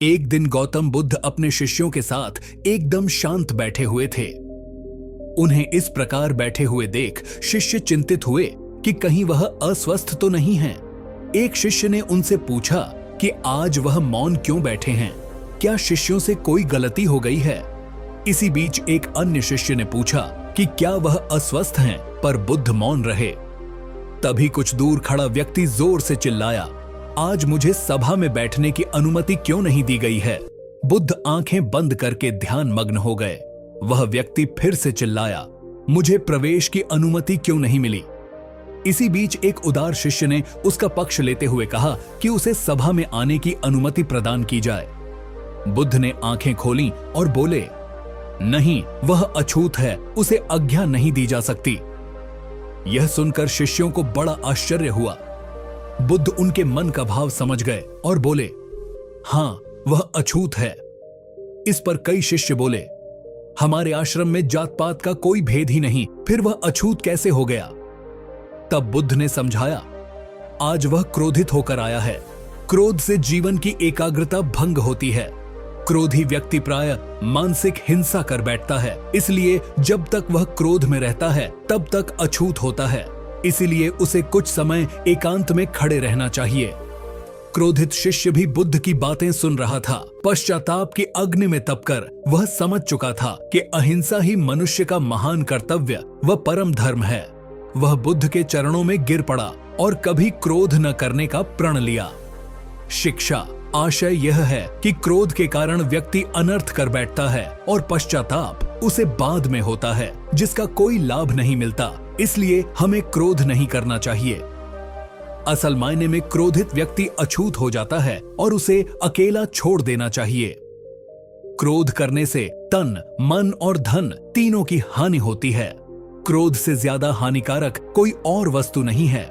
एक दिन गौतम बुद्ध अपने शिष्यों के साथ एकदम शांत बैठे हुए थे। उन्हें इस प्रकार बैठे हुए देख शिष्य चिंतित हुए कि कहीं वह अस्वस्थ तो नहीं हैं। एक शिष्य ने उनसे पूछा कि आज वह मौन क्यों बैठे हैं, क्या शिष्यों से कोई गलती हो गई है। इसी बीच एक अन्य शिष्य ने पूछा कि क्या वह अस्वस्थ हैं, पर बुद्ध मौन रहे। तभी कुछ दूर खड़ा व्यक्ति जोर से चिल्लाया, आज मुझे सभा में बैठने की अनुमति क्यों नहीं दी गई है। बुद्ध आंखें बंद करके ध्यान मग्न हो गए। वह व्यक्ति फिर से चिल्लाया, मुझे प्रवेश की अनुमति क्यों नहीं मिली। इसी बीच एक उदार शिष्य ने उसका पक्ष लेते हुए कहा कि उसे सभा में आने की अनुमति प्रदान की जाए। बुद्ध ने आंखें खोलीं और बोले, नहीं, वह अछूत है, उसे आज्ञा नहीं दी जा सकती। यह सुनकर शिष्यों को बड़ा आश्चर्य हुआ। बुद्ध उनके मन का भाव समझ गए और बोले, हां, वह अछूत है। इस पर कई शिष्य बोले, हमारे आश्रम में जात पात का कोई भेद ही नहीं, फिर वह अछूत कैसे हो गया। तब बुद्ध ने समझाया, आज वह क्रोधित होकर आया है। क्रोध से जीवन की एकाग्रता भंग होती है। क्रोधी व्यक्ति प्रायः मानसिक हिंसा कर बैठता है, इसलिए जब तक वह क्रोध में रहता है तब तक अछूत होता है। इसीलिए उसे कुछ समय एकांत में खड़े रहना चाहिए। क्रोधित शिष्य भी बुद्ध की बातें सुन रहा था। पश्चाताप की अग्नि में तपकर वह समझ चुका था कि अहिंसा ही मनुष्य का महान कर्तव्य व परम धर्म है। वह बुद्ध के चरणों में गिर पड़ा और कभी क्रोध न करने का प्रण लिया। शिक्षा आशय यह है कि क्रोध के कारण व्यक्ति अनर्थ कर बैठता है और पश्चाताप उसे बाद में होता है, जिसका कोई लाभ नहीं मिलता। इसलिए हमें क्रोध नहीं करना चाहिए। असल मायने में क्रोधित व्यक्ति अछूत हो जाता है और उसे अकेला छोड़ देना चाहिए। क्रोध करने से तन, मन और धन तीनों की हानि होती है। क्रोध से ज्यादा हानिकारक कोई और वस्तु नहीं है।